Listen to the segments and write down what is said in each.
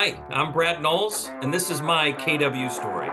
Hi, I'm Brad Knowles, and this is my KW story.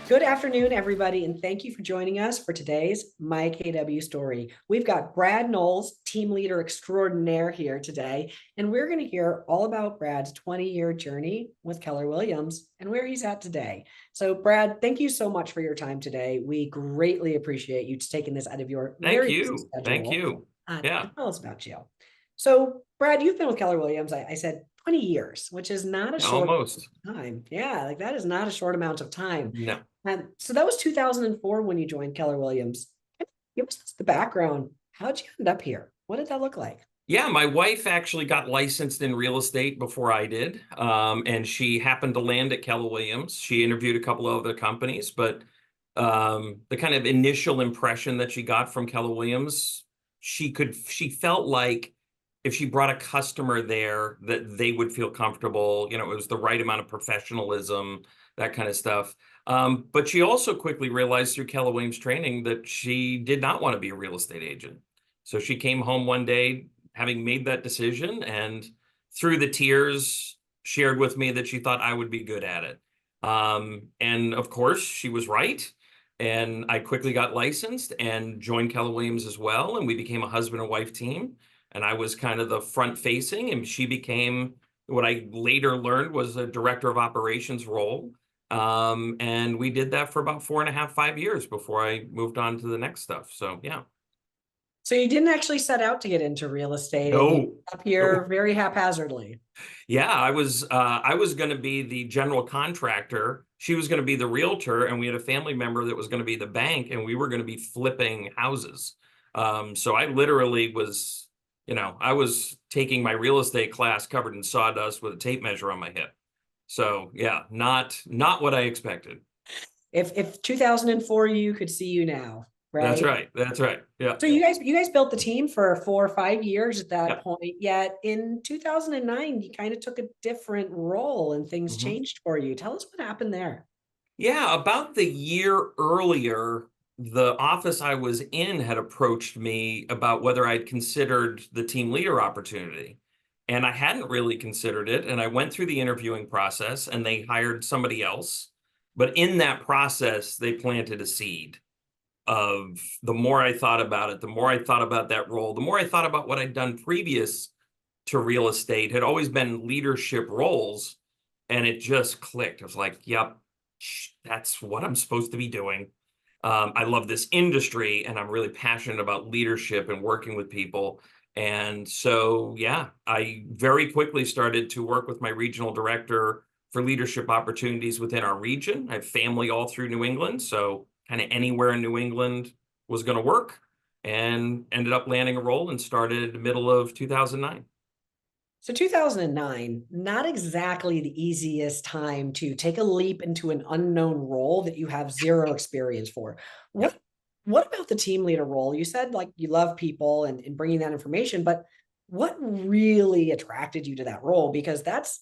Good afternoon, everybody, and thank you for joining us for today's My KW story. We've got Brad Knowles, team leader extraordinaire, here today, and we're going to hear all about Brad's 20-year journey with Keller Williams and where he's at today. So, Brad, thank you so much for your time today. We greatly appreciate you taking this out of your Thank very busy you. Thank schedule you. Yeah, to tell us about you. So, Brad, you've been with Keller Williams, I said 20 years, which is not a short almost. time. Yeah, like that is not a short amount of time. No. So that was 2004 when you joined Keller Williams. Give us the background. How'd you end up here? What did that look like? Yeah, my wife actually got licensed in real estate before I did, and she happened to land at Keller Williams. She interviewed a couple of other companies, but the kind of initial impression that she got from Keller Williams, she felt like if she brought a customer there, that they would feel comfortable. You know, it was the right amount of professionalism, that kind of stuff. But she also quickly realized through Keller Williams training that she did not want to be a real estate agent. So she came home one day having made that decision, and through the tears shared with me that she thought I would be good at it. And of course, she was right. And I quickly got licensed and joined Keller Williams as well. And we became a husband and wife team. And I was kind of the front facing, and she became what I later learned was a director of operations role. And we did that for about 4.5, 5 years before I moved on to the next stuff. So yeah. So you didn't actually set out to get into real estate, and you No, ended up here no. very haphazardly. Yeah, I was going to be the general contractor. She was going to be the realtor, and we had a family member that was going to be the bank, and we were going to be flipping houses. So I literally was, I was taking my real estate class covered in sawdust with a tape measure on my hip. So yeah, not what I expected. If 2004 you could see you now, That's right? right. That's right. Yeah. So you guys built the team for 4 or 5 years at that Yeah. point. Yet in 2009, you kind of took a different role and things Mhm. changed for you. Tell us what happened there. Yeah, about the year earlier, the office I was in had approached me about whether I'd considered the team leader opportunity. And I hadn't really considered it. And I went through the interviewing process and they hired somebody else. But in that process, they planted a seed of the more I thought about it, the more I thought about that role, the more I thought about what I'd done previous to real estate had always been leadership roles. And it just clicked. I was like, yep, that's what I'm supposed to be doing. I love this industry and I'm really passionate about leadership and working with people. And so, yeah, I very quickly started to work with my regional director for leadership opportunities within our region. I have family all through New England. So, kind of anywhere in New England was going to work, and ended up landing a role and started middle of 2009. So 2009, not exactly the easiest time to take a leap into an unknown role that you have zero experience for. Yeah. What about the team leader role? You said like you love people and bringing that information, but what really attracted you to that role? Because that's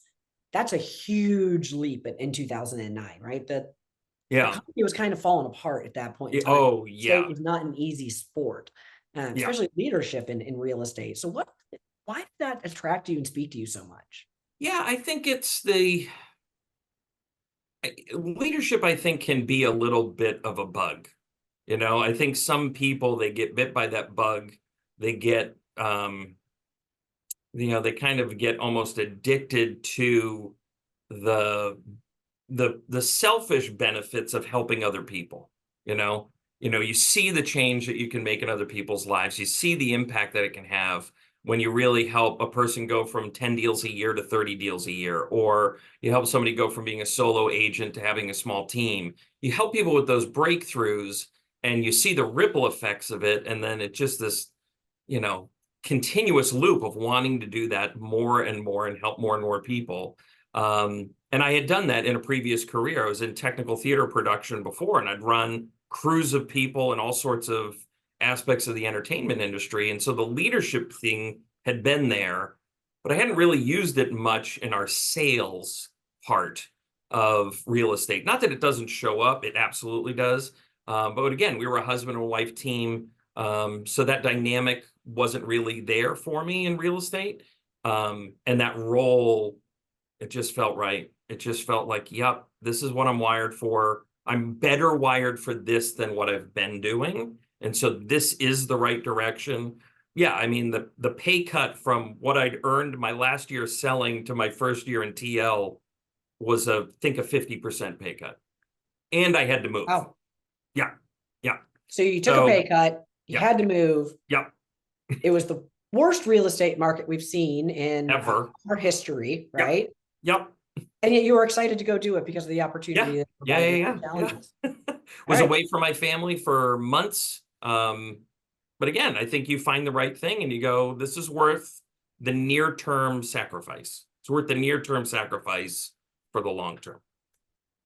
a huge leap in 2009, right? The Yeah. company was kind of falling apart at that point in time. Oh, State yeah. is not an easy sport, Yeah. especially leadership in real estate. So why did that attract you and speak to you so much? Yeah. I think it's leadership, I think, can be a little bit of a bug. I think some people, they get bit by that bug. They get, they kind of get almost addicted to the the selfish benefits of helping other people. you know you see the change that you can make in other people's lives. You see the impact that it can have when you really help a person go from 10 deals a year to 30 deals a year, or you help somebody go from being a solo agent to having a small team. You help people with those breakthroughs, and you see the ripple effects of it, and then it's just this you know, continuous loop of wanting to do that more and more and help more and more people. And I had done that in a previous career. I was in technical theater production before, and I'd run crews of people and all sorts of aspects of the entertainment industry. And so the leadership thing had been there, but I hadn't really used it much in our sales part of real estate. Not that it doesn't show up, it absolutely does. But again, we were a husband and wife team. So that dynamic wasn't really there for me in real estate. And that role, it just felt right. It just felt like, yep, this is what I'm wired for. I'm better wired for this than what I've been doing. And so this is the right direction. Yeah, I mean, the pay cut from what I'd earned my last year selling to my first year in TL was I think a 50% pay cut. And I had to move. Oh, Yeah. Yeah. so you took a pay cut, you yeah. had to move. Yeah. It was the worst real estate market we've seen in Ever. our history, right? Yep. And yet you were excited to go do it because of the opportunity that provided Yeah. challenges. Was right. away from my family for months. But again, I think you find the right thing and you go, this is worth the near-term sacrifice. It's worth the near-term sacrifice for the long term.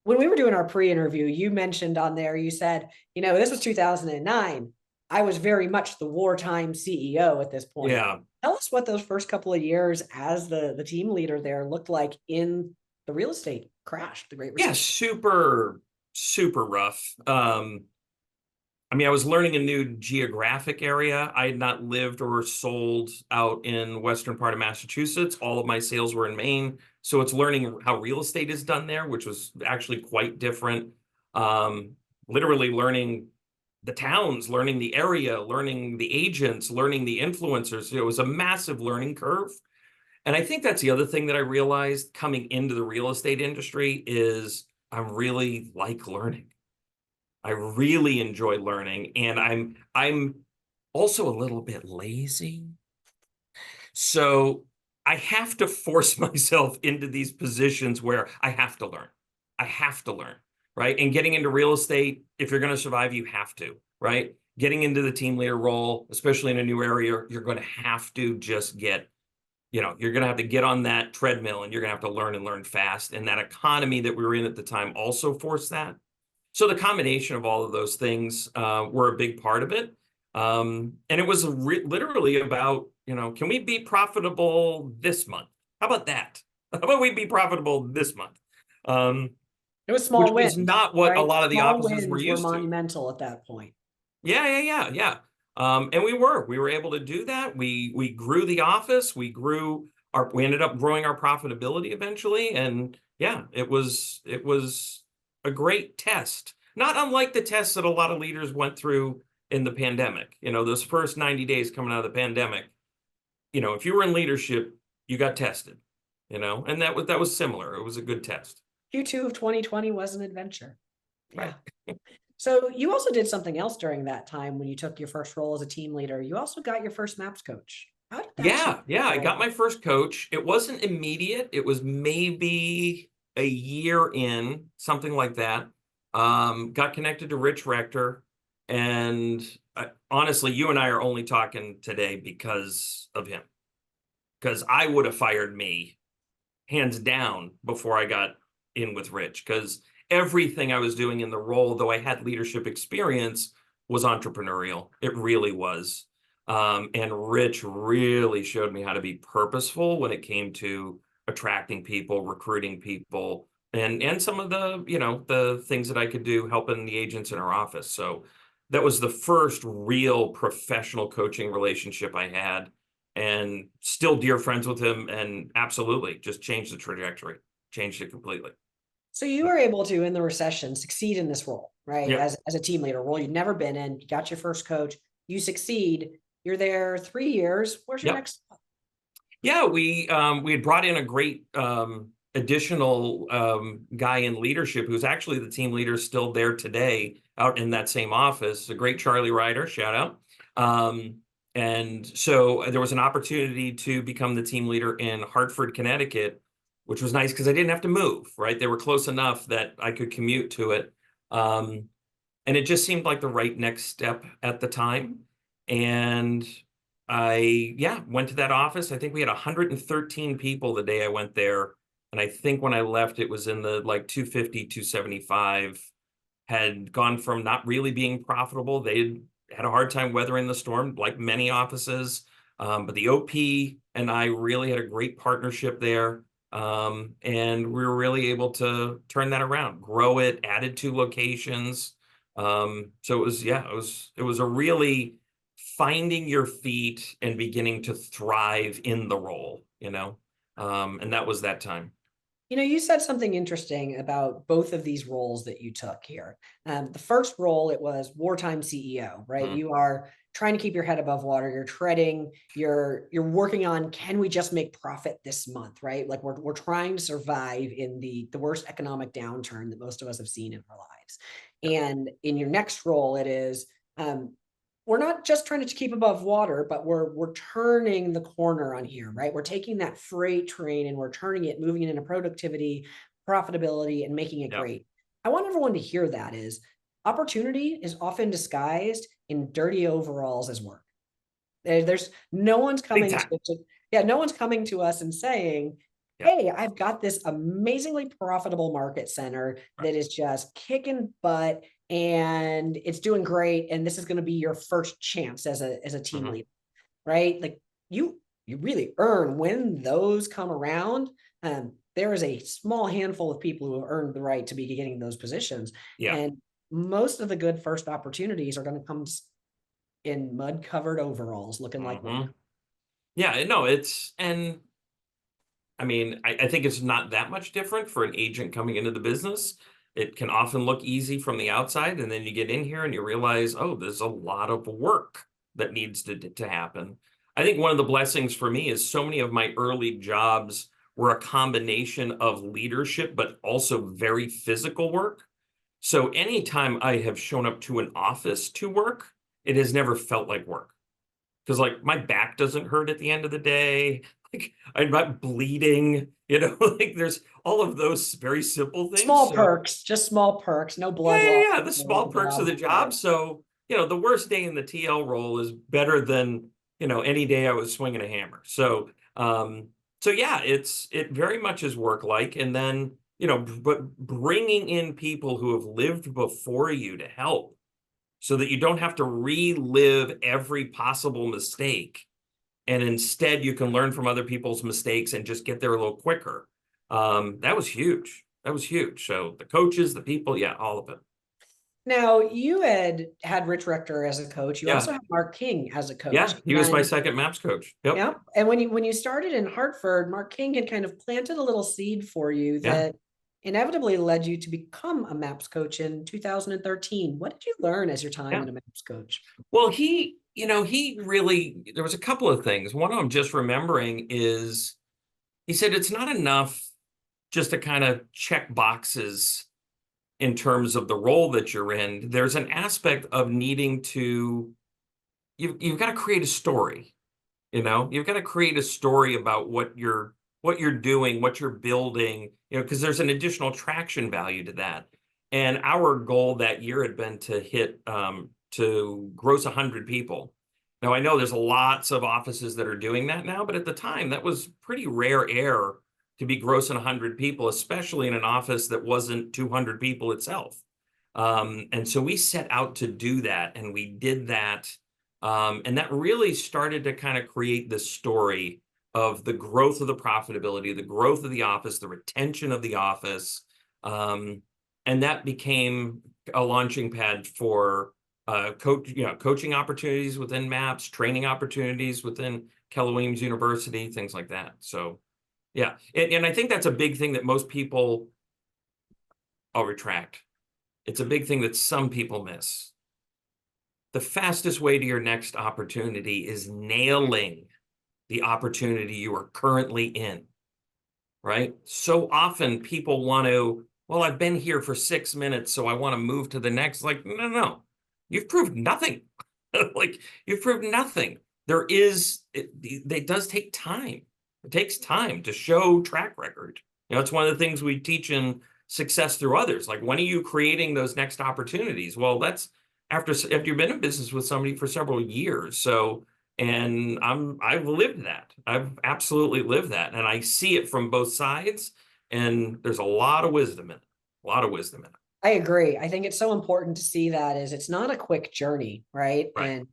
When we were doing our pre-interview, you mentioned on there, you said, this was 2009. I was very much the wartime CEO at this point. Yeah. Tell us what those first couple of years as the team leader there looked like in the real estate crash, the Great Recession. Yeah, super, super rough. I mean, I was learning a new geographic area. I had not lived or sold out in western part of Massachusetts. All of my sales were in Maine. So it's learning how real estate is done there, which was actually quite different. Literally learning the towns, learning the area, learning the agents, learning the influencers. It was a massive learning curve. And I think that's the other thing that I realized coming into the real estate industry is I really like learning. I really enjoy learning, and I'm also a little bit lazy. So I have to force myself into these positions where I have to learn. I have to learn, right? And getting into real estate, if you're going to survive, you have to, right? Getting into the team leader role, especially in a new area, you're going to have to just get, you're going to have to get on that treadmill and you're going to have to learn and learn fast. And that economy that we were in at the time also forced that. So the combination of all of those things were a big part of it. And it was literally about, can we be profitable this month? How about that? How about we be profitable this month? It was small wins. Which was not what right? a lot of the small offices were used to. Monumental at that point. Yeah. And we were able to do that. We grew the office. We ended up growing our profitability eventually. And yeah, it was a great test, not unlike the tests that a lot of leaders went through in the pandemic. Those first 90 days coming out of the pandemic, if you were in leadership, you got tested, and that was similar. It was a good test. Q2 of 2020 was an adventure. Right. Yeah. So you also did something else during that time when you took your first role as a team leader. You also got your first MAPS coach. How did that Yeah. I got my first coach. It wasn't immediate. It was maybe a year in, something like that. Got connected to Rich Rector, and honestly, you and I are only talking today because of him. Because I would have fired me hands down before I got in with Rich, because everything I was doing in the role, though I had leadership experience, was entrepreneurial. It really was. And Rich really showed me how to be purposeful when it came to attracting people, recruiting people, and some of the, the things that I could do helping the agents in our office. So that was the first real professional coaching relationship I had, and still dear friends with him, and absolutely just changed the trajectory, changed it completely. So you were able to, in the recession, succeed in this role, right? Yep. As a team leader role you'd never been in, you got your first coach, you succeed, you're there 3 years. Where's your next? Yeah, we had brought in a great additional guy in leadership who's actually the team leader still there today out in that same office, a great Charlie Ryder, shout out. And so there was an opportunity to become the team leader in Hartford, Connecticut, which was nice because I didn't have to move, right? They were close enough that I could commute to it. And it just seemed like the right next step at the time. And I went to that office. I think we had 113 people the day I went there. And I think when I left, it was in the 250, 275, had gone from not really being profitable. They had a hard time weathering the storm, like many offices. But the OP and I really had a great partnership there. And we were really able to turn that around, grow it, added 2 locations. So it was a really finding your feet and beginning to thrive in the role, and that was that time. You said something interesting about both of these roles that you took here. The first role, it was wartime CEO, right? Mhm. You are trying to keep your head above water. You're treading. You're working on, can we just make profit this month, right? Like we're trying to survive in the worst economic downturn that most of us have seen in our lives. And in your next role, it is we're not just trying to keep above water, but we're turning the corner on here, right? We're taking that freight train and we're turning it, moving it into productivity, profitability, and making it Yep. great. I want everyone to hear that is opportunity is often disguised in dirty overalls as work. There's no one's Big coming time. no one's coming to us and saying, Yep. hey, I've got this amazingly profitable market center Right. that is just kicking butt and it's doing great. And this is going to be your first chance as a team Mhm. leader, right? Like you really earn when those come around. There is a small handful of people who have earned the right to be getting those positions. Yeah. And most of the good first opportunities are going to come in mud covered overalls looking like work. Mhm. Yeah, no, and I mean, I think it's not that much different for an agent coming into the business. It can often look easy from the outside, and then you get in here and you realize, oh, there's a lot of work that needs to happen. I think one of the blessings for me is so many of my early jobs were a combination of leadership, but also very physical work. So anytime I have shown up to an office to work, it has never felt like work. Because like my back doesn't hurt at the end of the day. Like I'm not bleeding, like there's all of those very simple things. Small So perks, just small perks, no yeah, blood yeah, loss yeah, the before small the perks of job the job. starts. So, the worst day in the TL role is better than, any day I was swinging a hammer. So yeah, it very much is work like. And then, but bringing in people who have lived before you to help so that you don't have to relive every possible mistake. And instead, you can learn from other people's mistakes and just get there a little quicker. That was huge. That was huge. So the coaches, the people, yeah, all of it. Now, you had Rich Rector as a coach. You Yeah. also had Mark King as a Yeah. coach. He was my And second MAPS coach. Yep. yeah, and when you started in Hartford, Mark King had kind of planted a little seed for you Yeah. that inevitably led you to become a MAPS coach in 2013. What did you learn as your time Yeah. in a MAPS coach? Well, he really, there was a couple of things. One of them just remembering is he said it's not enough just to kind of check boxes in terms of the role that you're in. There's an aspect of needing to, you've got to create a story. You've got to create a story about what you're doing, what you're building, because there's an additional traction value to that. And our goal that year had been to hit to gross 100 people. Now I know there's lots of offices that are doing that now, but at the time that was pretty rare air to be grossing 100 people, especially in an office that wasn't 200 people itself. And so we set out to do that, and we did that. And that really started to kind of create this story of the growth of the profitability, the growth of the office, the retention of the office. And that became a launching pad for coaching opportunities within MAPS, training opportunities within Keller Williams University, things like that. So yeah, and I think that's a big thing that most people, I'll retract. It's a big thing that some people miss. The fastest way to your next opportunity is nailing the opportunity you are currently in, right? So often people want to, well, I've been here for 6 minutes, so I want to move to the next. Like, no, no, you've proved nothing. Like, you've proved nothing. It does take time. It takes time to show track record. It's one of the things we teach in success through others. Like, when are you creating those next opportunities? Well, that's after you've been in business with somebody for several years. So, and I've lived that. I've absolutely lived that. And I see it from both sides. And there's a lot of wisdom in it. A lot of wisdom in it. I agree. I think it's so important to see that is it's not a quick journey, right? Right. And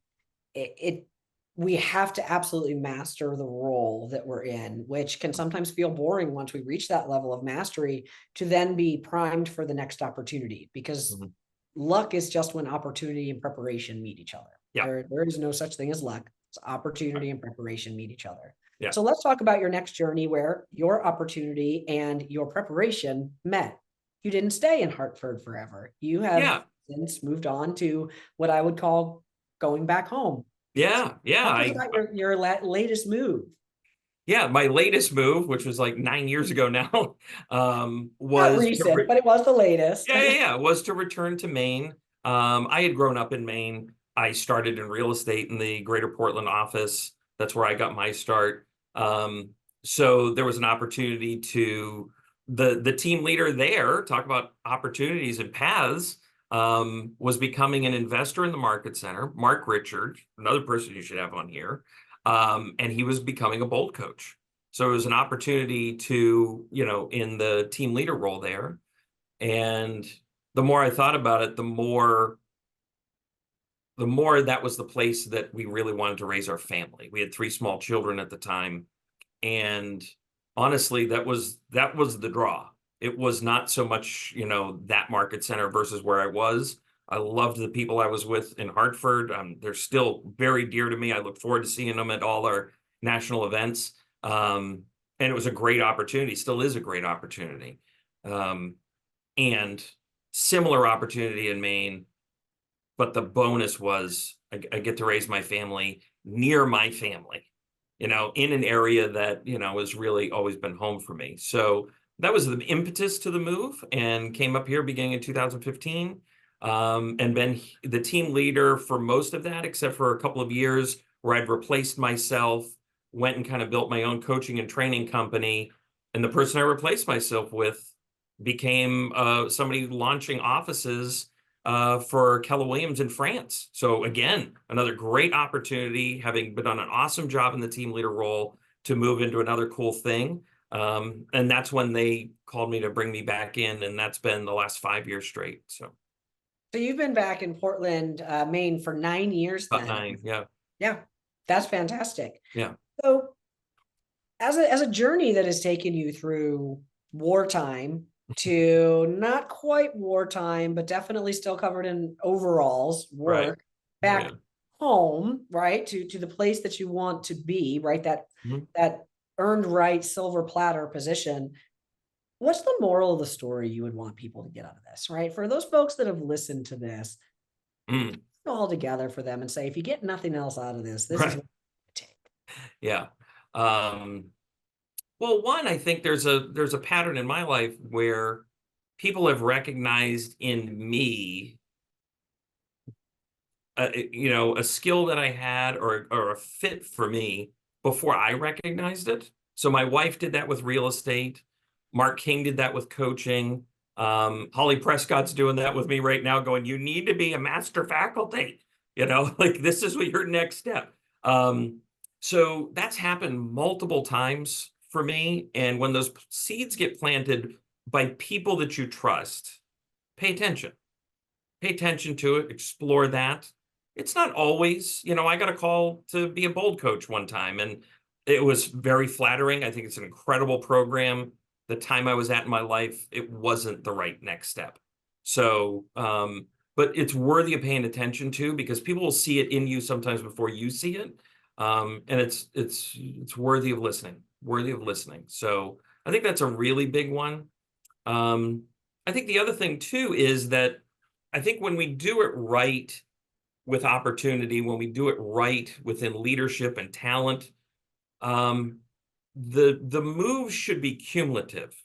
it we have to absolutely master the role that we're in, which can sometimes feel boring once we reach that level of mastery to then be primed for the next opportunity because Mhm. luck is just when opportunity and preparation meet each other. Yeah. There is no such thing as luck. It's opportunity and preparation meet each other. Yeah. So let's talk about your next journey where your opportunity and your preparation met. You didn't stay in Hartford forever. You have Yeah. since moved on to what I would call going back home. Yeah. Yeah. Talk to us about your latest move. Yeah, my latest move, which was like 9 years ago now, Not was to recent, but it was the latest. was to return to Maine. I had grown up in Maine. I started in real estate in the Greater Portland office. That's where I got my start. So there was an opportunity to the team leader there, talk about opportunities and paths, was becoming an investor in the market center. Mark Richard, another person you should have on here. And he was becoming a bold coach. So it was an opportunity to, in the team leader role there. And the more I thought about it, the more that was the place that we really wanted to raise our family. We had 3 small children at the time. And honestly, that was the draw. It was not so much, that market center versus where I was. I loved the people I was with in Hartford. They're still very dear to me. I look forward to seeing them at all our national events. And it was a great opportunity, still is a great opportunity. And similar opportunity in Maine, but the bonus was I get to raise my family near my family, in an area that, has really always been home for me. So that was the impetus to the move, and came up here beginning in 2015, and been the team leader for most of that, except for a couple of years where I'd replaced myself, went and kind of built my own coaching and training company. And the person I replaced myself with became somebody launching offices for Keller Williams in France. So again, another great opportunity, having been done an awesome job in the team leader role, to move into another cool thing. And that's when they called me to bring me back in, and that's been the last 5 years straight. So You've been back in Portland, Maine for 9 years about then. 9, yeah. Yeah, that's fantastic. Yeah. So as a journey that has taken you through wartime to not quite wartime, but definitely still covered in overalls, work, Right. back home, right? To the place that you want to be, right? That earned right silver platter position. What's the moral of the story you would want people to get out of this, right? For those folks that have listened to this, all together for them and say, if you get nothing else out of this, this is what you take. Yeah. Well, one, I think there's a pattern in my life where people have recognized in me, a skill that I had, or a fit for me, before I recognized it. So my wife did that with real estate. Mark King did that with coaching. Holly Prescott's doing that with me right now, going, you need to be a master faculty, like this is what your next step. So that's happened multiple times for me. And when those seeds get planted by people that you trust, pay attention. Pay attention to it, explore that. It's not always, I got a call to be a bold coach one time, and it was very flattering. I think it's an incredible program. The time I was at in my life, it wasn't the right next step. So, but it's worthy of paying attention to, because people will see it in you sometimes before you see it. And it's worthy of listening. So I think that's a really big one. I think the other thing too is that I think when we do it right with opportunity, when we do it right within leadership and talent, the move should be cumulative,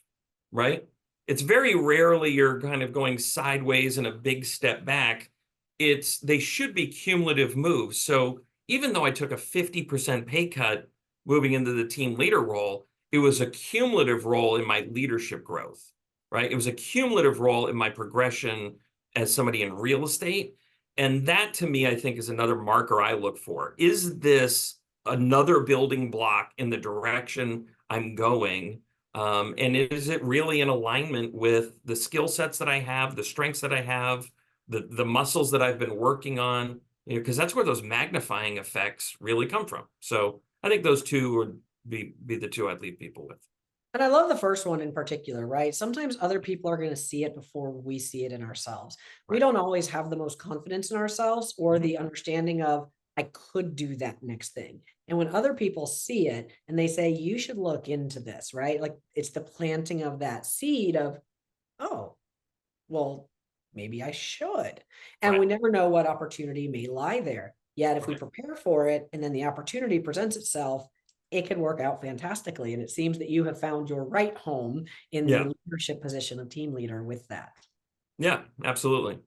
right? It's very rarely you're kind of going sideways and a big step back. They should be cumulative moves. So even though I took a 50% pay cut moving into the team leader role, it was a cumulative role in my leadership growth, right? It was a cumulative role in my progression as somebody in real estate. And that, to me, I think, is another marker I look for. Is this another building block in the direction I'm going? And is it really in alignment with the skill sets that I have, the strengths that I have, the muscles that I've been working on? Because that's where those magnifying effects really come from. So I think those two would be the two I'd leave people with. And I love the first one in particular, right? Sometimes other people are going to see it before we see it in ourselves. We Right. don't always have the most confidence in ourselves or Mhm. the understanding of, I could do that next thing. And when other people see it and they say, you should look into this, right? Like it's the planting of that seed of, oh, well, maybe I should. And Right. we never know what opportunity may lie there. Yet, if we Right. prepare for it and then the opportunity presents itself, it can work out fantastically. And it seems that you have found your right home in Yeah. the leadership position of team leader with that. Yeah, absolutely.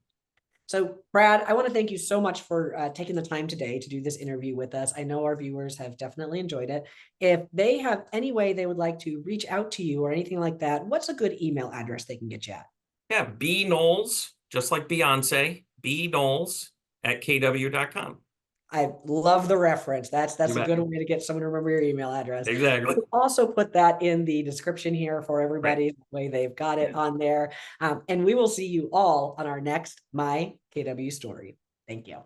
So, Brad, I want to thank you so much for taking the time today to do this interview with us. I know our viewers have definitely enjoyed it. If they have any way they would like to reach out to you or anything like that, what's a good email address they can get you at? Yeah, B Knowles, just like Beyonce, B Knowles at kw.com. I love the reference. That's You a bet. good way to get someone to remember your email address. Exactly. We'll also put that in the description here for Right. everybody. The way they've got it Yeah. on there. And we will see you all on our next My KW story. Thank you.